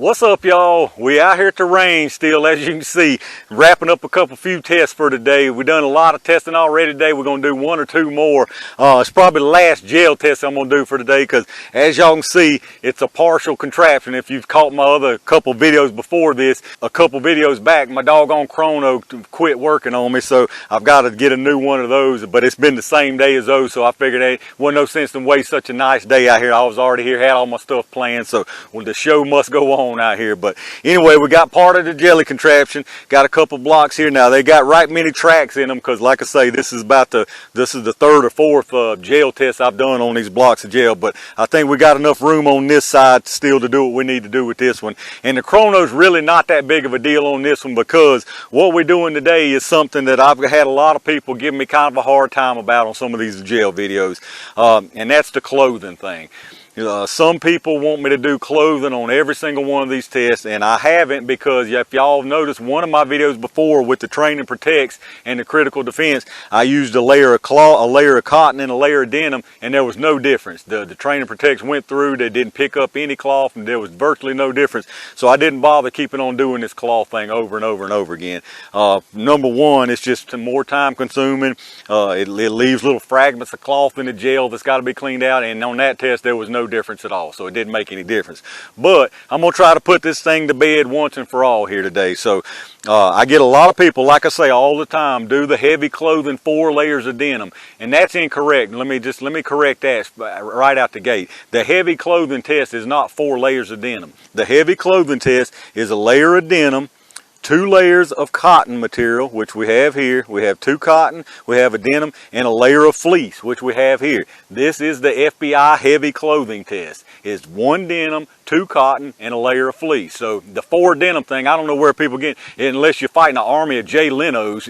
What's up, y'all? We out here at the range still, as you can see, wrapping up a few tests for today. We've done a lot of testing already today. We're going to do one or two more. It's probably the last gel test I'm going to do for today because, as y'all can see, it's a partial contraption. If you've caught my other couple videos before this, a couple videos back, my doggone chrono quit working on me, so I've got to get a new one of those. But it's been the same day as those, so I figured it wasn't no sense to waste such a nice day out here. I was already here, had all my stuff planned, so the show must go on out here. But anyway, we got part of the jelly contraption, got a couple blocks here. Now they got right many tracks in them because, like I say, this is the third or fourth gel test I've done on these blocks of gel. But I think we got enough room on this side still to do what we need to do with this one. And the chrono's really not that big of a deal on this one because what we're doing today is something that I've had a lot of people giving me kind of a hard time about on some of these gel videos, and that's the clothing thing. Some people want me to do clothing on every single one of these tests, and I haven't because if y'all noticed one of my videos before with the Training Protects and the critical defense, I used a layer of cloth, a layer of cotton, and a layer of denim, and there was no difference. The Training Protects went through, they didn't pick up any cloth, and there was virtually no difference. So I didn't bother keeping on doing this cloth thing over and over and over again. Number one, it's just more time consuming. It leaves little fragments of cloth in the gel that's got to be cleaned out, and on that test there was no difference at all, so it didn't make any difference. But I'm gonna try to put this thing to bed once and for all here today. So I get a lot of people, like I say all the time, do the heavy clothing 4 layers of denim, and that's incorrect. Let me correct that right out the gate. The heavy clothing test is not 4 layers of denim. The heavy clothing test is a layer of denim, 2 layers of cotton material, which we have here. We have 2 cotton, we have a denim, and a layer of fleece, which we have here. This is the FBI heavy clothing test. It's 1 denim, 2 cotton, and a layer of fleece. So the 4 denim thing, I don't know where people get it unless you're fighting an army of Jay Lenos.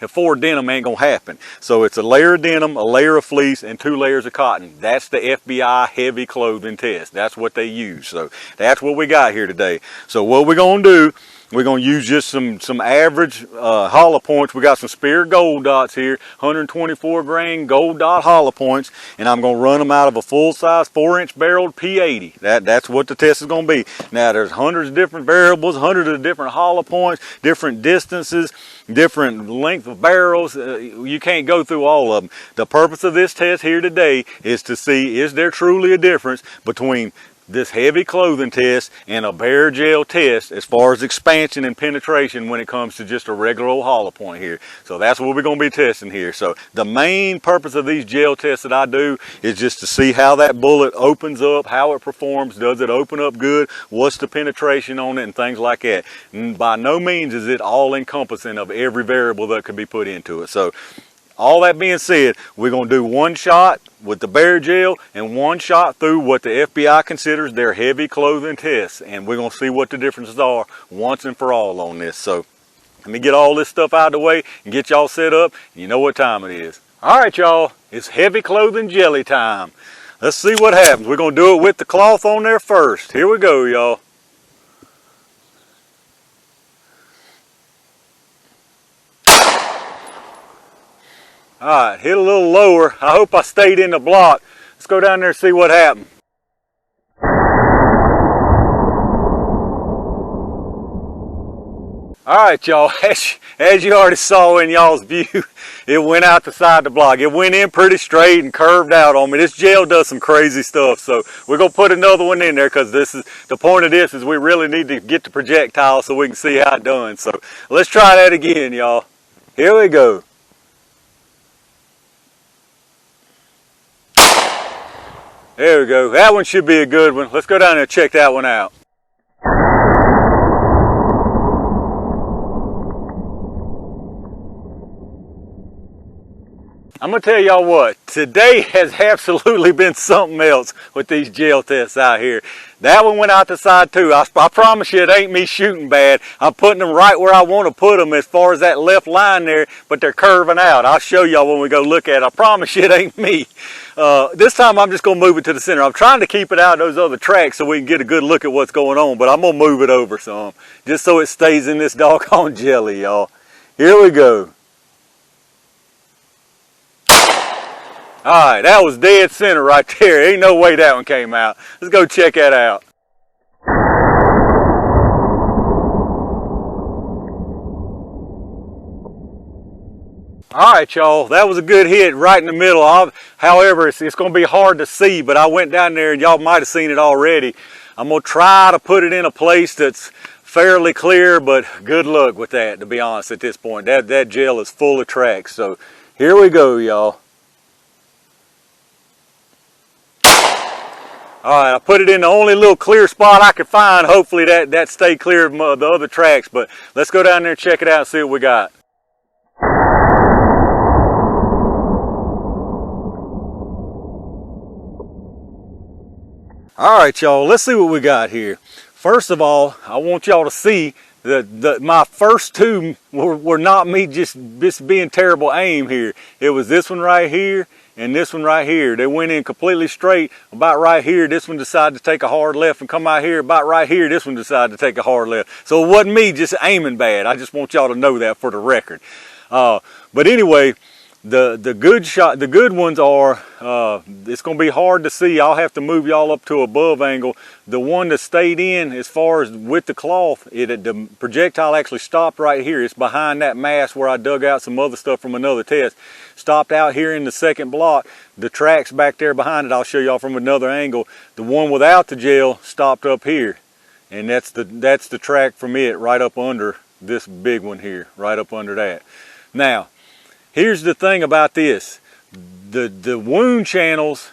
The 4 denim ain't gonna happen. So it's a layer of denim, a layer of fleece, and 2 layers of cotton. That's the FBI heavy clothing test. That's what they use. So that's what we got here today. So what we're gonna do, we're going to use just some average hollow points. We got some Speer Gold Dots here, 124 grain Gold Dot hollow points, and I'm going to run them out of a full-size 4-inch barreled P80. That's what the test is going to be. Now there's hundreds of different variables, hundreds of different hollow points, different distances, different length of barrels. You can't go through all of them. The purpose of this test here today is to see, is there truly a difference between this heavy clothing test and a bare gel test as far as expansion and penetration when it comes to just a regular old hollow point here. So that's what we're going to be testing here. So the main purpose of these gel tests that I do is just to see how that bullet opens up, how it performs, does it open up good, what's the penetration on it, and things like that. And by no means is it all encompassing of every variable that could be put into it. So all that being said, we're going to do 1 shot with the bare gel and 1 shot through what the FBI considers their heavy clothing tests. And we're going to see what the differences are once and for all on this. So let me get all this stuff out of the way and get y'all set up. You know what time it is. All right, y'all, it's heavy clothing jelly time. Let's see what happens. We're going to do it with the cloth on there first. Here we go, y'all. All right, hit a little lower. I hope I stayed in the block. Let's go down there and see what happened. All right, y'all, as you already saw in y'all's view, it went out the side of the block. It went in pretty straight and curved out on me. This gel does some crazy stuff, so we're going to put another one in there because this is the point of this is we really need to get the projectile so we can see how it's done. So let's try that again, y'all. Here we go. There we go. That one should be a good one. Let's go down there and check that one out. I'm going to tell y'all what, today has absolutely been something else with these gel tests out here. That one went out the side too. I promise you it ain't me shooting bad. I'm putting them right where I want to put them as far as that left line there, but they're curving out. I'll show y'all when we go look at it. I promise you it ain't me. This time I'm just going to move it to the center. I'm trying to keep it out of those other tracks so we can get a good look at what's going on, but I'm going to move it over some just so it stays in this doggone jelly, y'all. Here we go. Alright, that was dead center right there. Ain't no way that one came out. Let's go check that out. All right, y'all, that was a good hit right in the middle. However, it's going to be hard to see, but I went down there and y'all might have seen it already. I'm going to try to put it in a place that's fairly clear, but good luck with that, to be honest, at this point. That gel is full of tracks. So here we go, y'all. All right, I put it in the only little clear spot I could find. Hopefully that stayed clear of the other tracks, but let's go down there and check it out and see what we got. All right, y'all, let's see what we got here. First of all, I want y'all to see that my first two were not me just being terrible aim here. It was this one right here and this one right here. They went in completely straight. About right here, this one decided to take a hard left and come out here. About right here, this one decided to take a hard left. So it wasn't me just aiming bad. I just want y'all to know that for the record. But anyway, the good ones are, it's going to be hard to see. I'll have to move y'all up to above angle. The one that stayed in as far as with the cloth, the projectile actually stopped right here. It's behind that mass where I dug out some other stuff from another test. Stopped out here in the second block. The tracks back there behind it, I'll show y'all from another angle. The one without the gel stopped up here. And that's the track from it right up under this big one here, right up under that. Now, here's the thing about this. The wound channels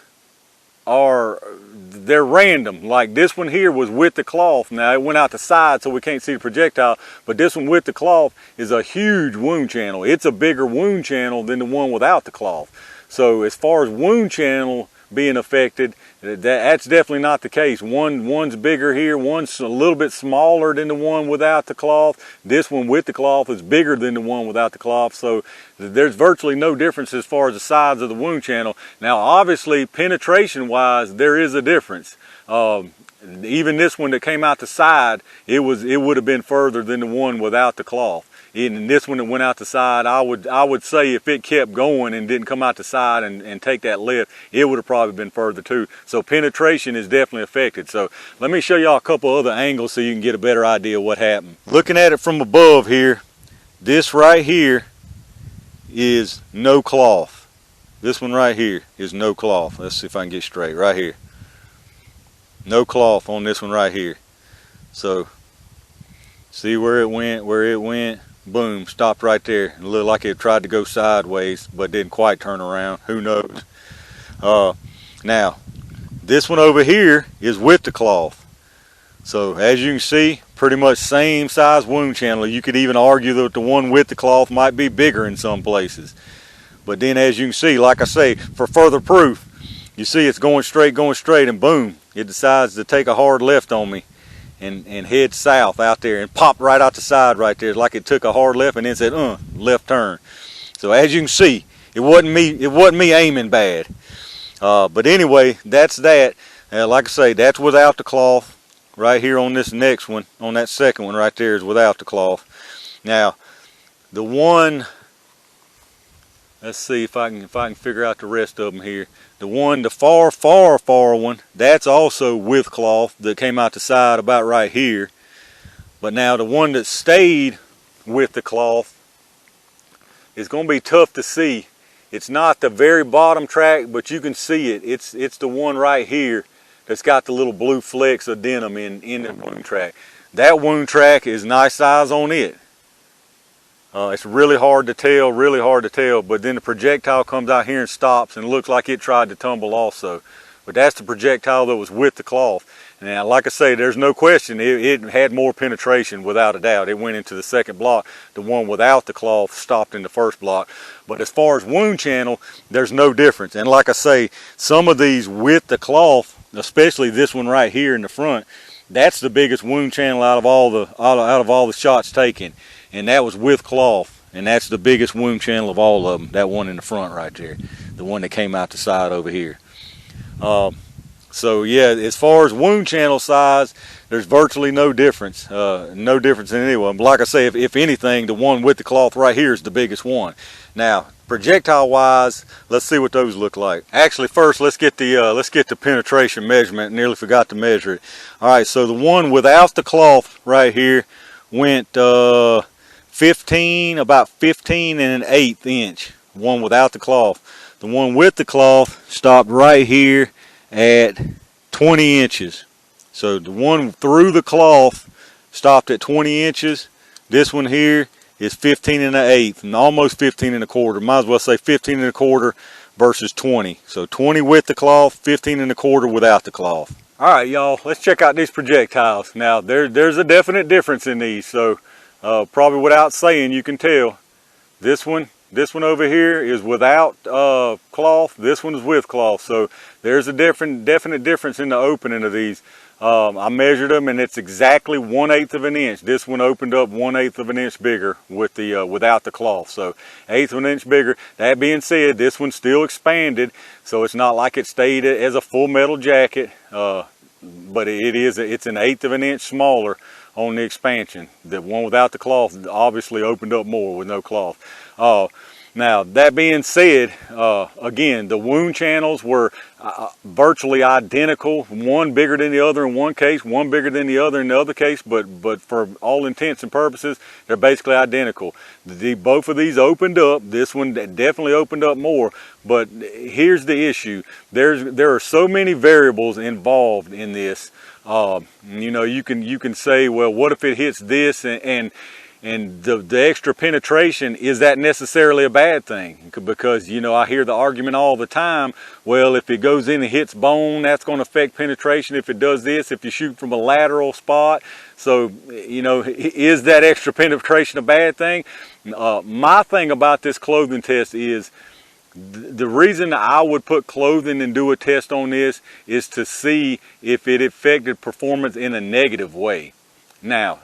they're random. Like this one here was with the cloth. Now it went out the side so we can't see the projectile, but this one with the cloth is a huge wound channel. It's a bigger wound channel than the one without the cloth. So as far as wound channel being affected, that's definitely not the case. One's bigger here, one's a little bit smaller than the one without the cloth. This one with the cloth is bigger than the one without the cloth, so there's virtually no difference as far as the size of the wound channel. Now obviously penetration wise there is a difference. Even this one that came out the side, it would have been further than the one without the cloth. And this one that went out the side, I would say if it kept going and didn't come out the side and take that lift, it would have probably been further too. So penetration is definitely affected. So let me show y'all a couple other angles so you can get a better idea of what happened. Looking at it from above here, this right here is no cloth. This one right here is no cloth. Let's see if I can get straight right here. No cloth on this one right here. So see where it went, boom, stopped right there. It looked like it tried to go sideways but didn't quite turn around. Who knows? Now this one over here is with the cloth. So as you can see, pretty much same size wound channel. You could even argue that the one with the cloth might be bigger in some places. But then as you can see, like I say, for further proof, you see it's going straight, and boom, it decides to take a hard left on me and head south out there and popped right out the side right there, like it took a hard left and then said, left turn. So as you can see, it wasn't me aiming bad. But anyway, that's that. Like I say, that's without the cloth. Right here on this next one, on that second one right there is without the cloth. Now, the one, let's see if I can figure out the rest of them here. The far one, that's also with cloth that came out the side about right here. But now the one that stayed with the cloth is going to be tough to see. It's not the very bottom track, but you can see it. It's the one right here that's got the little blue flecks of denim in the wound track. That wound track is nice size on it. It's really hard to tell, but then the projectile comes out here and stops and it looks like it tried to tumble also. But that's the projectile that was with the cloth. Now, like I say, there's no question, it had more penetration without a doubt. It went into the second block. The one without the cloth stopped in the first block. But as far as wound channel, there's no difference. And like I say, some of these with the cloth, especially this one right here in the front, that's the biggest wound channel out of all the shots taken. And that was with cloth, and that's the biggest wound channel of all of them, that one in the front right there, the one that came out the side over here. So yeah, as far as wound channel size, there's virtually no difference, no difference in any one. But like I say, if anything, the one with the cloth right here is the biggest one. Now, projectile wise, let's see what those look like. Actually, first let's get the penetration measurement. Nearly forgot to measure it. All right, so the one without the cloth right here went about 15 and an 1/8 inch one without the cloth. The one with the cloth stopped right here at 20 inches. So the one through the cloth stopped at 20 inches. This one here is 15 1/8 and almost 15 1/4. Might as well say 15 1/4 versus 20. So 20 with the cloth, 15 1/4 without the cloth. All right, y'all, let's check out these projectiles. Now, there's a definite difference in these. So probably without saying, you can tell. This one over here is without cloth. This one is with cloth. So there's a definite difference in the opening of these. I measured them and it's exactly 1/8 of an inch. This one opened up 1/8 of an inch bigger with the without the cloth. So 1/8 of an inch bigger. That being said, this one's still expanded, so it's not like it stayed as a full metal jacket. But it's an 1/8 of an inch smaller on the expansion. The one without the cloth obviously opened up more with no cloth. Now, that being said, again, the wound channels were virtually identical, one bigger than the other in one case, one bigger than the other in the other case, but for all intents and purposes, they're basically identical. Both of these opened up. This one definitely opened up more, but here's the issue. There are so many variables involved in this. You know, you can say, well, what if it hits this and the extra penetration, is that necessarily a bad thing? Because, you know, I hear the argument all the time, well, if it goes in and hits bone, that's going to affect penetration. If it does this, if you shoot from a lateral spot. So, you know, is that extra penetration a bad thing? My thing about this clothing test is, the reason I would put clothing and do a test on this is to see if it affected performance in a negative way. Now,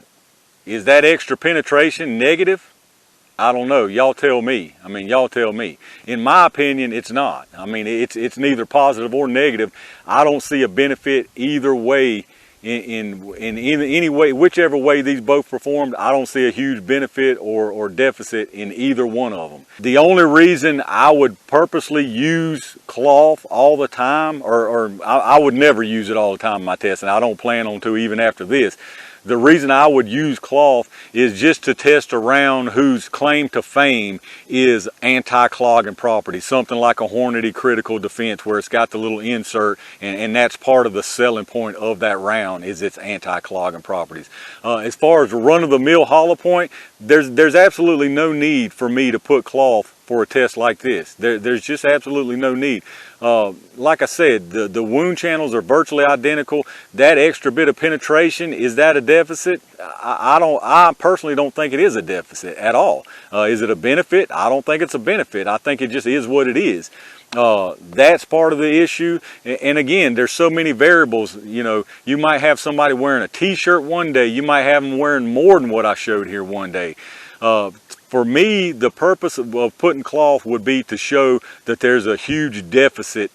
is that extra penetration negative? I don't know. Y'all tell me. I mean, y'all tell me. In my opinion, it's not. I mean, it's neither positive or negative. I don't see a benefit either way. In any way, whichever way these both performed, I don't see a huge benefit or deficit in either one of them. The only reason I would purposely use cloth all the time, or I would never use it all the time in my test, and I don't plan on to even after this. The reason I would use cloth is just to test around whose claim to fame is anti-clogging properties. Something like a Hornady Critical Defense, where it's got the little insert, and that's part of the selling point of that round, is its anti-clogging properties. As far as run-of-the-mill hollow point, there's absolutely no need for me to put cloth for a test like this. There's just absolutely no need. Like I said, the wound channels are virtually identical. That extra bit of penetration, is that a deficit? I personally don't think it is a deficit at all. Is it a benefit? I don't think it's a benefit. I think it just is what it is. That's part of the issue. And again, there's so many variables. You know, you might have somebody wearing a t-shirt one day, you might have them wearing more than what I showed here one day. For me, the purpose of putting cloth would be to show that there's a huge deficit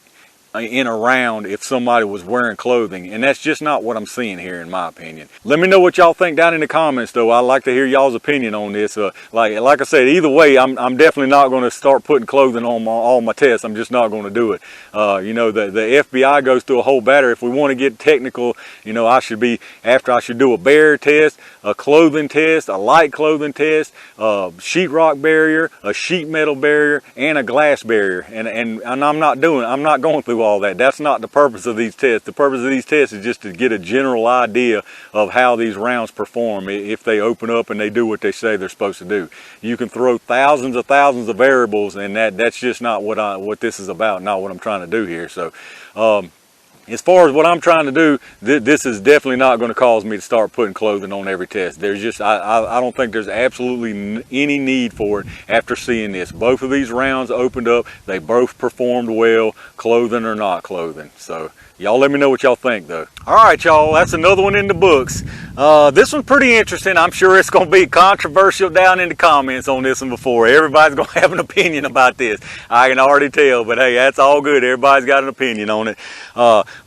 in a round if somebody was wearing clothing, and that's just not what I'm seeing here, in my opinion. Let me know what y'all think down in the comments, though. I'd like to hear y'all's opinion on this. Like I said, either way, I'm definitely not going to start putting clothing on all my tests. I'm just not going to do it. You know, the FBI goes through a whole battery. If we want to get technical, you know, I should do a bear test, a clothing test, a light clothing test, sheetrock barrier, a sheet metal barrier, and a glass barrier. And I'm not going through all that. That's not the purpose of these tests. The purpose of these tests is just to get a general idea of how these rounds perform if they open up and they do what they say they're supposed to do. You can throw thousands of variables, and that's just not what this is about, not what I'm trying to do here. So as far as what I'm trying to do, this is definitely not going to cause me to start putting clothing on every test. There's just, I don't think there's absolutely any need for it after seeing this. Both of these rounds opened up. They both performed well, clothing or not clothing. So y'all let me know what y'all think, though. All right, y'all, that's another one in the books. This one's pretty interesting. I'm sure it's going to be controversial down in the comments on this one before. Everybody's going to have an opinion about this. I can already tell, but hey, that's all good. Everybody's got an opinion on it.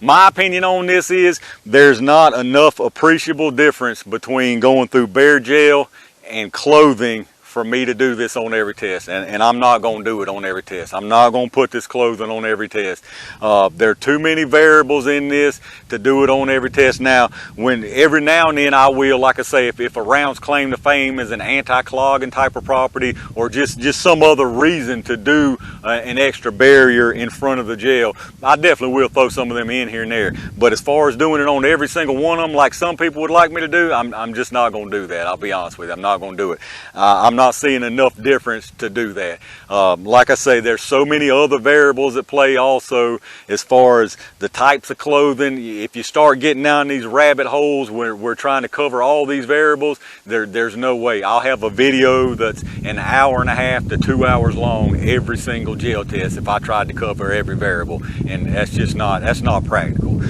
My opinion on this is there's not enough appreciable difference between going through bare gel and clothing for me to do this on every test, and I'm not going to do it on every test. I'm not going to put this clothing on every test. There are too many variables in this to do it on every test. Now, when every now and then I will, like I say, if a round's claim to fame is an anti-clogging type of property, or just some other reason to do an extra barrier in front of the gel, I definitely will throw some of them in here and there. But as far as doing it on every single one of them like some people would like me to do, I'm just not going to do that. I'll be honest with you, I'm not going to do it. I'm not seeing enough difference to do that. Like I say, there's so many other variables at play also, as far as the types of clothing. If you start getting down these rabbit holes where we're trying to cover all these variables, there's no way. I'll have a video that's an hour and a half to 2 hours long every single gel test if I tried to cover every variable, and that's not practical.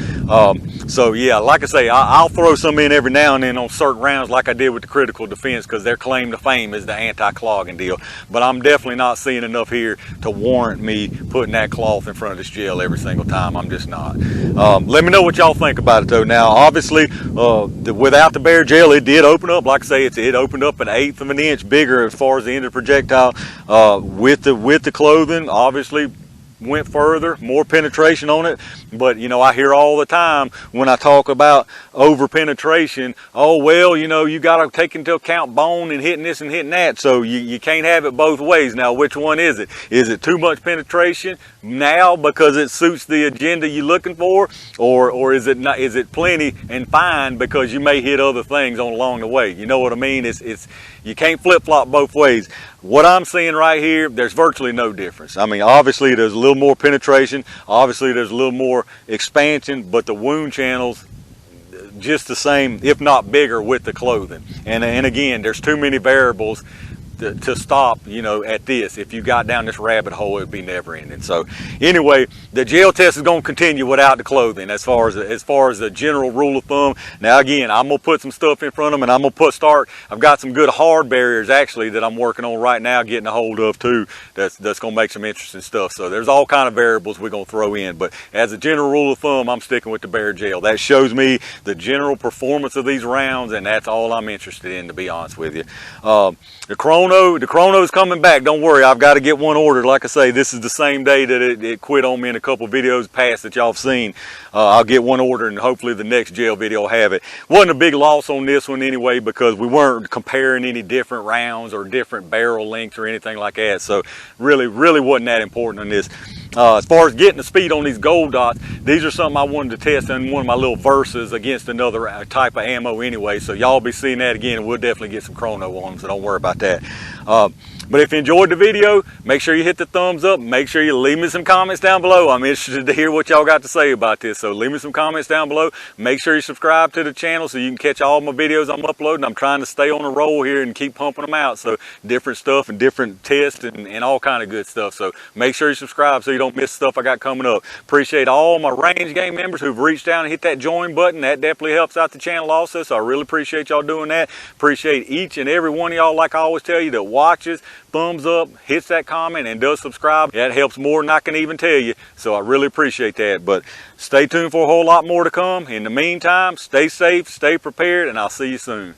So yeah, like I say, I'll throw some in every now and then on certain rounds like I did with the critical defense, because their claim to fame is the anti-clogging deal. But I'm definitely not seeing enough here to warrant me putting that cloth in front of this gel every single time. I'm just not. Let me know what y'all think about it though. Now obviously without the bare gel, it did open up. Like I say, it opened up 1/8 of an inch bigger as far as the end of the projectile. With the clothing, obviously went further, more penetration on it. But you know, I hear all the time when I talk about over penetration, oh well, you know, you got to take into account bone and hitting this and hitting that, so you can't have it both ways. Now which one is it? Is it too much penetration now because it suits the agenda you're looking for, or is it not? Is it plenty and fine because you may hit other things along the way? You know what I mean? It's you can't flip-flop both ways. What I'm seeing right here, there's virtually no difference. I mean, obviously there's a little more penetration, obviously there's a little more expansion, but the wound channels just the same, if not bigger, with the clothing. And again, there's too many variables to stop, you know, at this. If you got down this rabbit hole, it'd be never ending. So anyway, the gel test is going to continue without the clothing as far as the general rule of thumb. Now again, I'm going to put some stuff in front of them, and I'm going to I've got some good hard barriers actually that I'm working on right now, getting a hold of too, that's going to make some interesting stuff. So there's all kind of variables we're going to throw in, but as a general rule of thumb, I'm sticking with the bare gel. That shows me the general performance of these rounds, and that's all I'm interested in, to be honest with you. The chrono is coming back. Don't worry, I've got to get one ordered. Like I say, this is the same day that it quit on me in a couple videos past that y'all have seen. I'll get one ordered, and hopefully the next gel video will have it. Wasn't a big loss on this one anyway, because we weren't comparing any different rounds or different barrel lengths or anything like that. So really wasn't that important on this. As far as getting the speed on these Gold Dots, these are something I wanted to test in one of my little verses against another type of ammo anyway. So y'all be seeing that again, and we'll definitely get some chrono on them, so don't worry about that. But if you enjoyed the video, make sure you hit the thumbs up. Make sure you leave me some comments down below. I'm interested to hear what y'all got to say about this. So leave me some comments down below. Make sure you subscribe to the channel so you can catch all my videos I'm uploading. I'm trying to stay on a roll here and keep pumping them out. So different stuff and different tests and all kind of good stuff. So make sure you subscribe so you don't miss stuff I got coming up. Appreciate all my range game members who've reached down and hit that join button. That definitely helps out the channel also. So I really appreciate y'all doing that. Appreciate each and every one of y'all, like I always tell you, that watches, thumbs up, hits that comment, and does subscribe. That helps more than I can even tell you, so I really appreciate that. But stay tuned for a whole lot more to come. In the meantime, stay safe, stay prepared, and I'll see you soon.